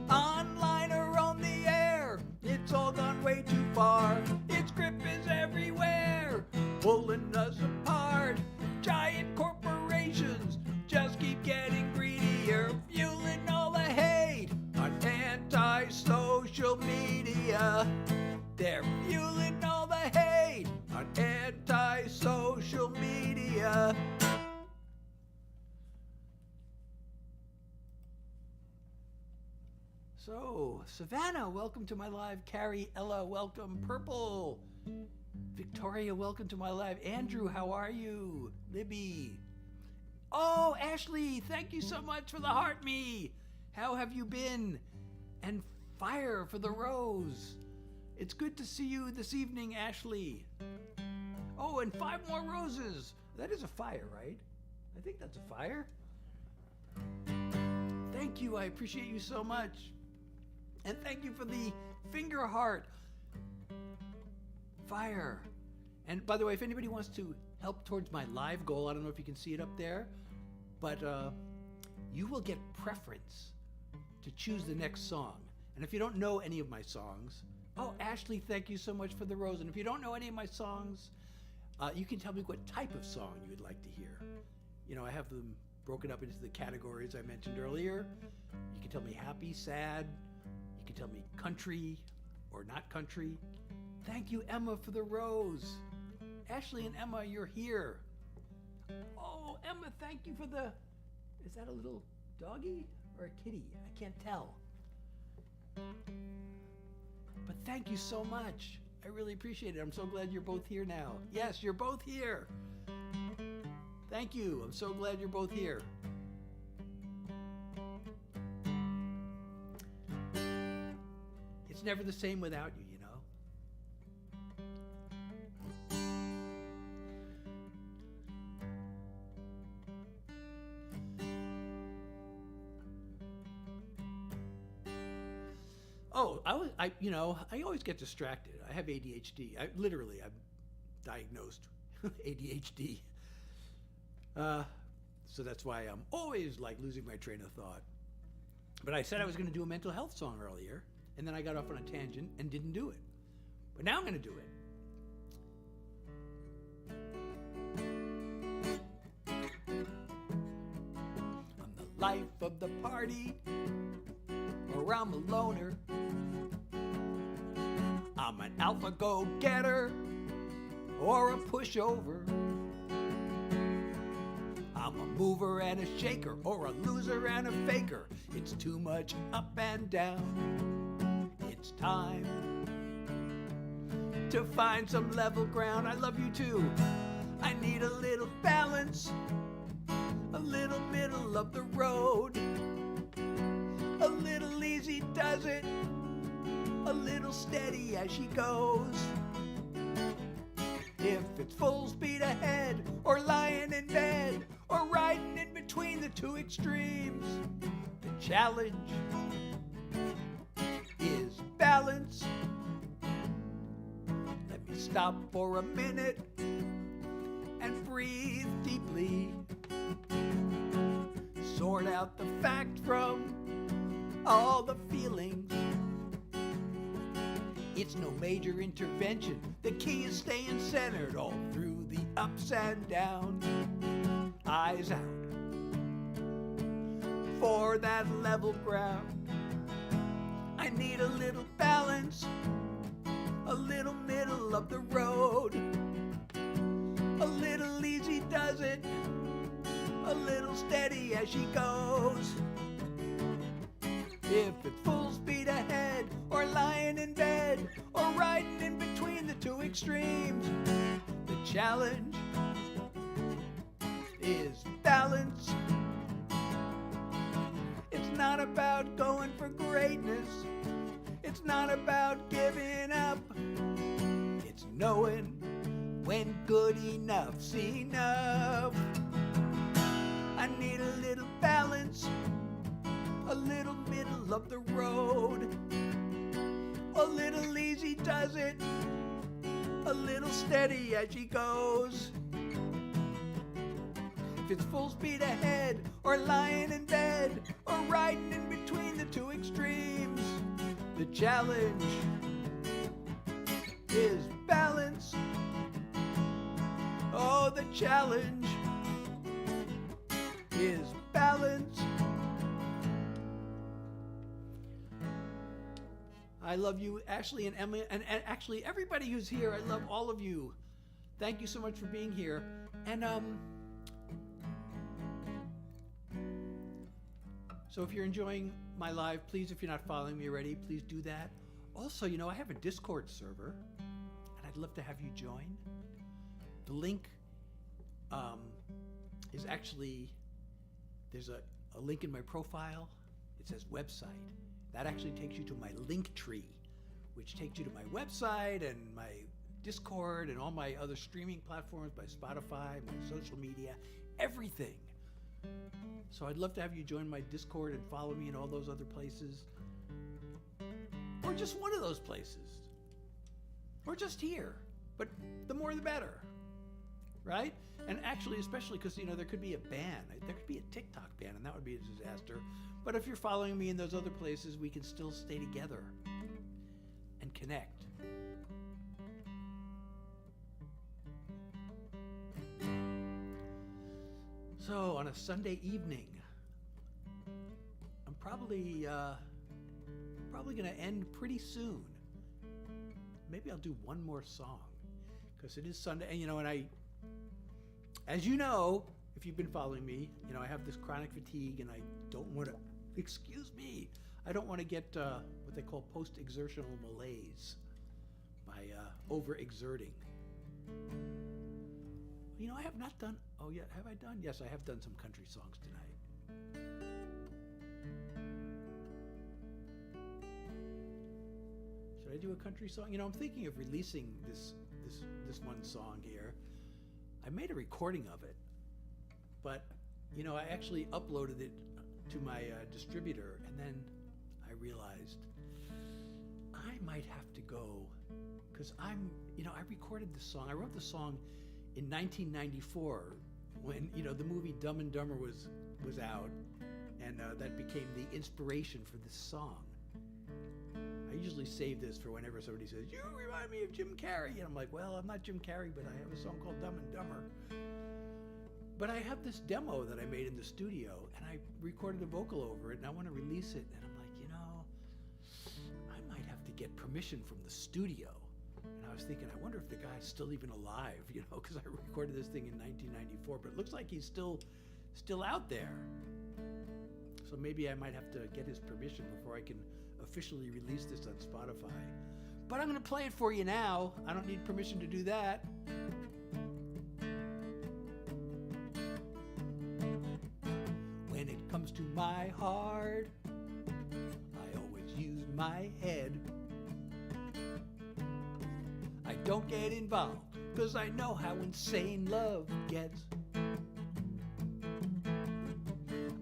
Online or on the air, it's all gone way too far. Its grip is everywhere, pulling us apart. Giant corporations just keep getting greedier, fueling all the hate on anti-social media. They're fueling all the hate on anti-social media. So, Savannah, welcome to my live. Carrie, Ella, welcome. Purple. Victoria, welcome to my live. Andrew, how are you? Libby. Oh, Ashley, thank you so much for the heart me. How have you been? And fire for the rose. It's good to see you this evening, Ashley. Oh, and 5 more roses. That is a fire, right? I think that's a fire. Thank you. I appreciate you so much. And thank you for the finger heart. Fire. And by the way, if anybody wants to help towards my live goal, I don't know if you can see it up there, but you will get preference to choose the next song. And if you don't know any of my songs, oh, Ashley, thank you so much for the rose. And if you don't know any of my songs, you can tell me what type of song you would like to hear. You know, I have them broken up into the categories I mentioned earlier. You can tell me happy, sad. You can tell me country or not country. Thank you, Emma, for the rose. Ashley and Emma, you're here. Oh, Emma, thank you for the... Is that a little doggy or a kitty? I can't tell. But thank you so much. I really appreciate it. I'm so glad you're both here now. Yes, you're both here. Thank you. I'm so glad you're both here. It's never the same without you, you know? Oh, I always get distracted. I have ADHD. I'm diagnosed ADHD. So that's why I'm always like losing my train of thought. But I said I was going to do a mental health song earlier, and then I got off on a tangent and didn't do it. But now I'm going to do it. I'm the life of the party. or I'm a loner. I'm an alpha go-getter or a pushover. I'm a mover and a shaker or a loser and a faker. It's too much up and down. It's time to find some level ground. I love you too. I need a little balance, a little middle of the road. A little easy does it, a little steady as she goes. If it's full speed ahead, or lying in bed, or riding in between the two extremes, the challenge is balance. Let me stop for a minute and breathe deeply. Sort out the fact from all the feelings. It's no major intervention. The key is staying centered all through the ups and downs. Eyes out for that level ground. I need a little balance, a little middle of the road. A little easy does it, a little steady as she goes. If it's full speed ahead, or lying in bed, or riding in between the two extremes, the challenge is balance. It's not about going for greatness. It's not about giving up. It's knowing when good enough's enough. I need a little balance, a little middle of the road. A little easy does it, a little steady as she goes. If it's full speed ahead, or lying in bed, or riding in between the two extremes, the challenge is balance. Oh, the challenge is balance. I love you, Ashley and Emily, and actually everybody who's here. I love all of you. Thank you so much for being here. And so if you're enjoying my live, please, if you're not following me already, please do that. Also, you know, I have a Discord server, and I'd love to have you join. The link is actually, there's a link in my profile. It says website. That actually takes you to my link tree, which takes you to my website and my Discord and all my other streaming platforms, my Spotify, my social media, everything. So I'd love to have you join my Discord and follow me in all those other places. Or just one of those places. Or just here. But the more the better. Right? And actually, especially because, you know, there could be a ban. There could be a TikTok ban, and that would be a disaster. But if you're following me in those other places, we can still stay together and connect. So on a Sunday evening, I'm probably going to end pretty soon. Maybe I'll do one more song because it is Sunday, and you know, as you know, if you've been following me, you know, I have this chronic fatigue, and I don't want to. Excuse me. I don't want to get what they call post-exertional malaise by overexerting. You know, I have not done. Oh yeah, have I done? Yes, I have done some country songs tonight. Should I do a country song? You know, I'm thinking of releasing this one song here. I made a recording of it, but you know, I actually uploaded it to my distributor, and then I realized I might have to go because I recorded the song. I wrote the song in 1994 when, you know, the movie Dumb and Dumber was out, and that became the inspiration for this song. I usually save this for whenever somebody says, "You remind me of Jim Carrey," and I'm like, well, I'm not Jim Carrey, but I have a song called Dumb and Dumber. But I have this demo that I made in the studio, and I recorded a vocal over it, and I want to release it, and I'm like, you know, get permission from the studio. And I was thinking, I wonder if the guy's still even alive, because I recorded this thing in 1994, but it looks like he's still out there. So maybe I might have to get his permission before I can officially release this on Spotify. But I'm going to play it for you now. I don't need permission to do that. When it comes to my heart, I always use my head. I don't get involved, 'cause I know how insane love gets.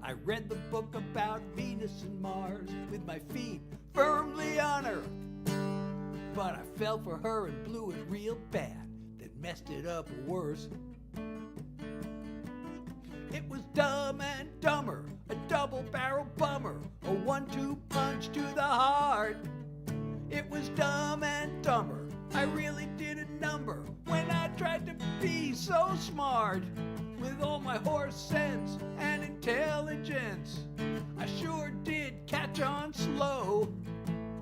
I read the book about Venus and Mars with my feet firmly on her. But I fell for her and blew it real bad, then messed it up worse. It was Dumb and Dumber, a double-barrel bummer, a 1-2 punch to the heart. It was Dumb and Dumber, I really did a number when I tried to be so smart. With all my horse sense and intelligence, I sure did catch on slow.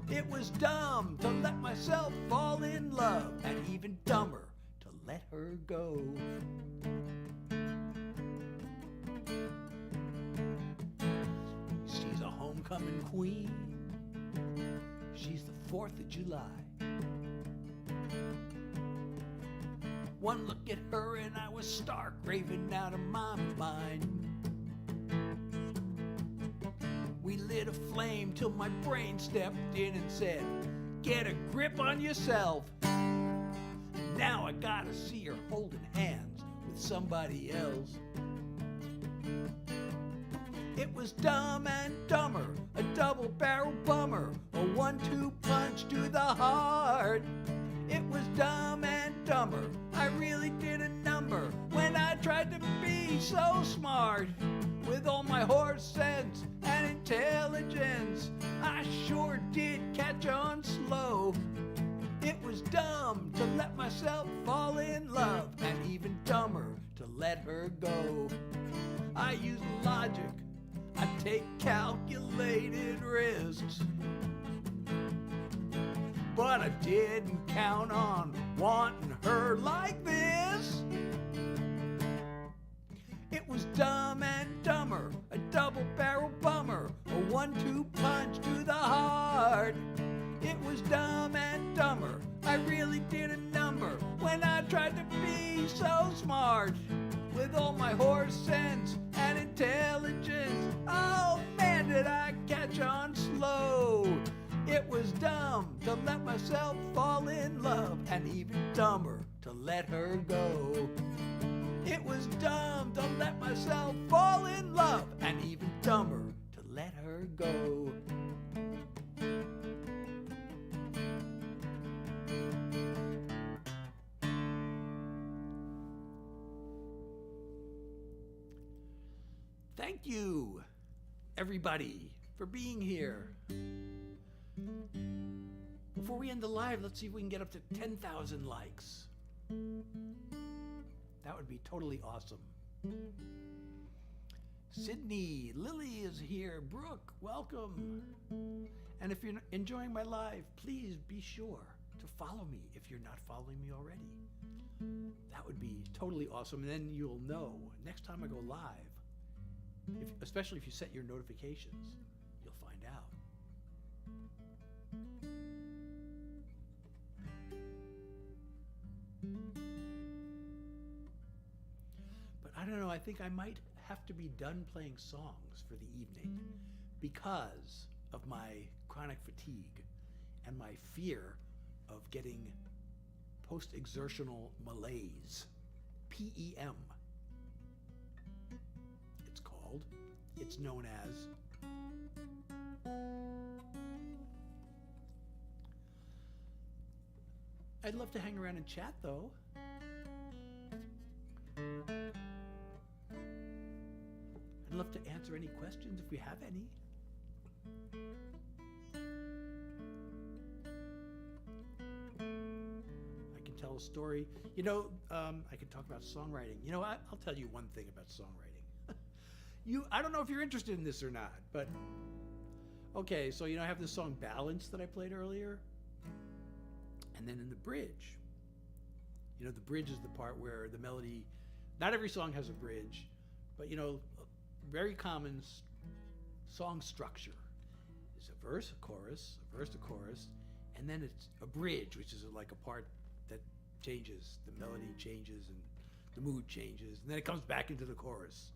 It was dumb to let myself fall in love, and even dumber to let her go. She's a homecoming queen. She's the 4th of July. One look at her and I was stark raving out of my mind. We lit a flame till my brain stepped in and said, "Get a grip on yourself." Now I gotta see her holding hands with somebody else. It was Dumb and Dumber, a double-barrel bummer, a 1-2 punch to the heart. It was Dumb and Dumber, I really did a number when I tried to be so smart. With all my horse sense and intelligence, I sure did catch on slow. It was dumb to let myself fall in love, and even dumber to let her go. I use logic, I take calculated risks, but I didn't count on wanting her like this. It was Dumb and Dumber, a double-barrel bummer, a 1-2 punch to the heart. It was Dumb and Dumber, I really did a number when I tried to be so smart. With all my horse sense and intelligence, oh man, did I catch on slow. It was dumb to let myself fall in love, and even dumber to let her go. It was dumb to let myself fall in love, and even dumber to let her go. Thank you, everybody, for being here. Before we end the live, let's see if we can get up to 10,000 likes. That would be totally awesome. Sydney, Lily is here. Brooke, welcome. And if you're enjoying my live, please be sure to follow me if you're not following me already. That would be totally awesome. And then you'll know next time I go live, especially if you set your notifications, you'll find out. But I don't know, I think I might have to be done playing songs for the evening because of my chronic fatigue and my fear of getting post-exertional malaise, PEM. It's called. It's known as. I'd love to hang around and chat, though. I'd love to answer any questions if we have any. I can tell a story. I can talk about songwriting. I'll tell you one thing about songwriting. I don't know if you're interested in this or not, but okay, so I have this song Balance that I played earlier. And then in the bridge, the bridge is the part where the melody, not every song has a bridge, but very common song structure is a verse, a chorus, a verse, a chorus, and then it's a bridge, which is like a part that changes, the melody changes and the mood changes, and then it comes back into the chorus.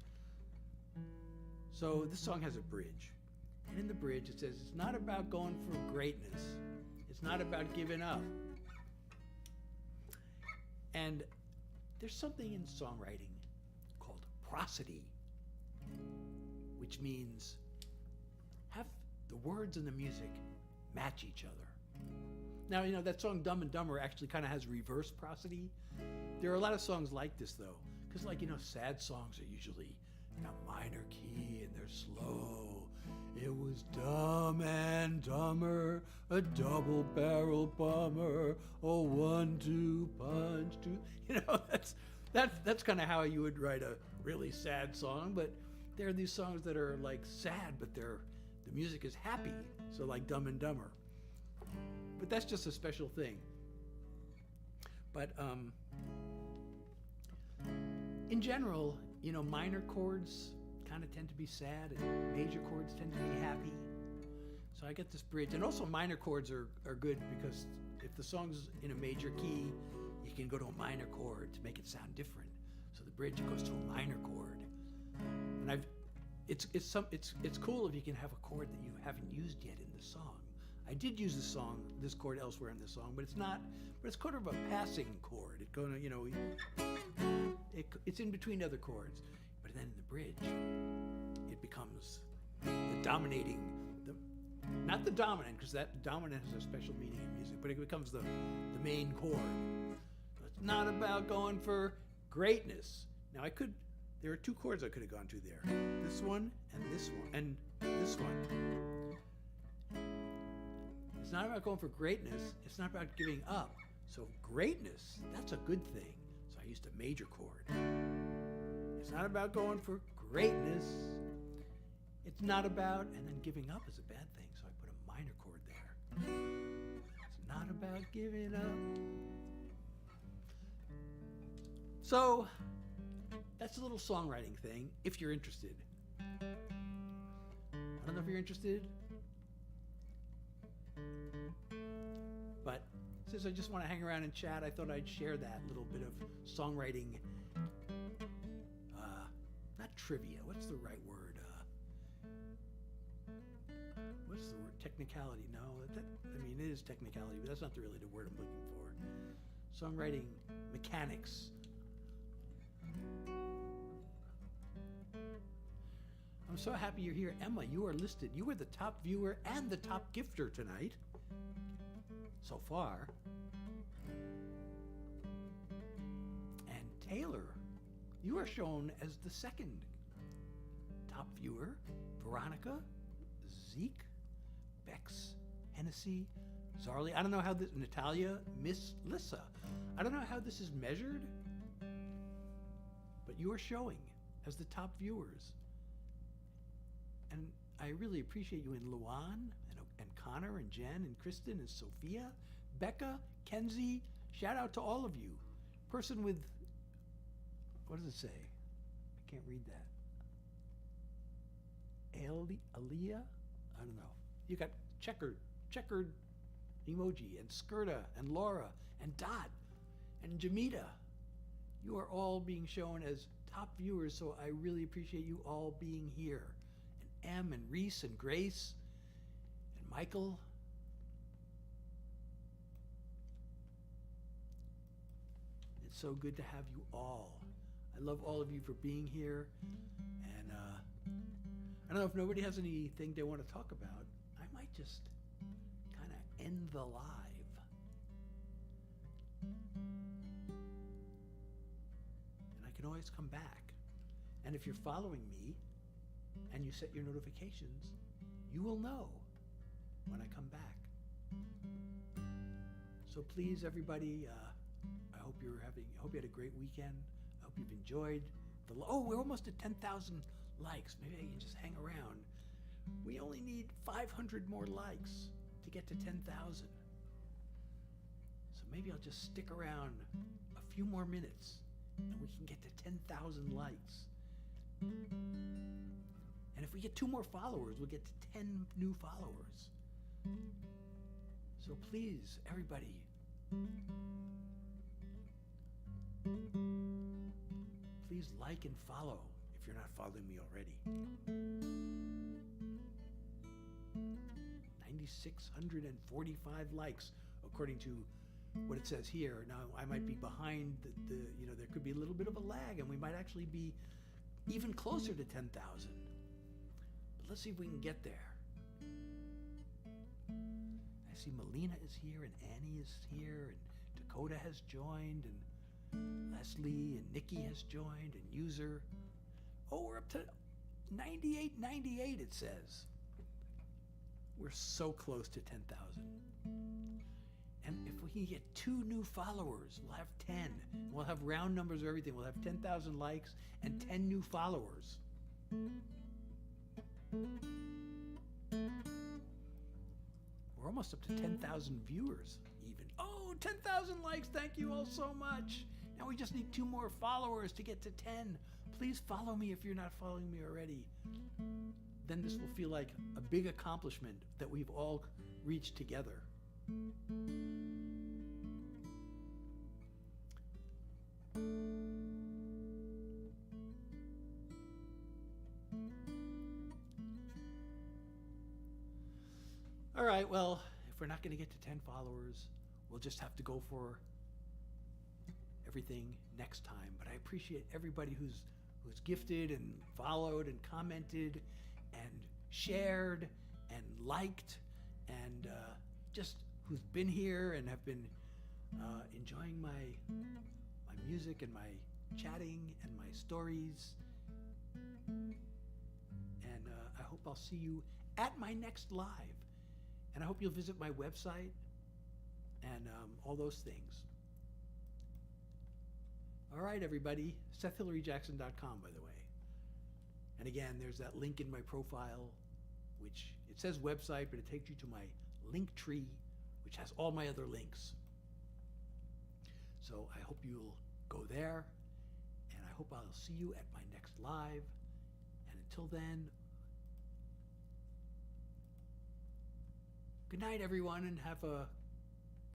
So this song has a bridge. And in the bridge it says, it's not about going for greatness. It's not about giving up. And there's something in songwriting called prosody, which means have the words and the music match each other. Now, that song Dumb and Dumber actually kind of has reverse prosody. There are a lot of songs like this, though, because, sad songs are usually in a minor key and they're slow. It was dumb and dumber, a double-barrel bummer, a 1-2 punch, that's kind of how you would write a really sad song. But there are these songs that are like sad, but the music is happy. So like Dumb and Dumber. But that's just a special thing. But in general, minor chords kind of tend to be sad and major chords tend to be happy. So I get this bridge. And also minor chords are good because if the song's in a major key, you can go to a minor chord to make it sound different. So the bridge goes to a minor chord. And it's cool if you can have a chord that you haven't used yet in the song. I did use this chord elsewhere in the song, but it's kind of a passing chord. It's in between other chords. But then in the bridge, it becomes the dominating, not the dominant, because that dominant has a special meaning in music, but it becomes the main chord. So it's not about going for greatness. Now there are two chords I could have gone to there. This one and this one, and this one. It's not about going for greatness. It's not about giving up. So greatness, that's a good thing. So I used a major chord. It's not about going for greatness. It's not about, and then giving up is a bad thing. So I put a minor chord there. It's not about giving up. So that's a little songwriting thing, if you're interested. I don't know if you're interested. But since I just want to hang around and chat, I thought I'd share that little bit of songwriting, not trivia, what's the right word? What's the word? Technicality? No, it is technicality, but that's not really the word I'm looking for. Songwriting mechanics. I'm so happy you're here. Emma, you are listed. You were the top viewer and the top gifter tonight. So far. And Taylor, you are shown as the second top viewer. Veronica, Zeke, Bex, Hennessy, Zarly. I don't know how this, Natalia, Miss Lissa. I don't know how this is measured, but you are showing as the top viewers. And I really appreciate you in Luan and Connor and Jen and Kristen and Sophia, Becca, Kenzie. Shout out to all of you. Person with, what does it say? I can't read that. Aaliyah? I don't know. You got checkered emoji, and Skirta, and Laura, and Dot, and Jamita. You are all being shown as top viewers, so I really appreciate you all being here. And Em, and Reese, and Grace, and Michael. It's so good to have you all. I love all of you for being here, and I don't know if nobody has anything they want to talk about. I might just kind of end the live. And I can always come back. And if you're following me and you set your notifications, you will know when I come back. So please, everybody, I hope you had a great weekend. I hope you've enjoyed we're almost at 10,000 likes. Maybe I can just hang around. We only need 500 more likes to get to 10,000. So maybe I'll just stick around a few more minutes and we can get to 10,000 likes. And if we get 2 more followers, we'll get to 10 new followers. So please, everybody, please like and follow if you're not following me already. 9,645 likes, according to what it says here. Now, I might be behind there could be a little bit of a lag, and we might actually be even closer to 10,000. But let's see if we can get there. I see Melina is here, and Annie is here, and Dakota has joined, and Leslie and Nikki has joined, and User. Oh, we're up to 98, it says. We're so close to 10,000. And if we can get 2 new followers, we'll have 10. We'll have round numbers of everything. We'll have 10,000 likes and 10 new followers. We're almost up to 10,000 viewers even. Oh, 10,000 likes. Thank you all so much. Now we just need 2 more followers to get to 10. Please follow me if you're not following me already. Then this will feel like a big accomplishment that we've all reached together. All right, well, if we're not going to get to 10 followers, we'll just have to go for everything next time. But I appreciate everybody who's gifted and followed and commented and shared and liked and just who's been here and have been enjoying my music and my chatting and my stories. And I hope I'll see you at my next live. And I hope you'll visit my website and all those things. All right, everybody. SethHillaryJackson.com, by the way. And again, there's that link in my profile, which it says website, but it takes you to my link tree, which has all my other links. So I hope you'll go there, and I hope I'll see you at my next live. And until then, good night, everyone, and have a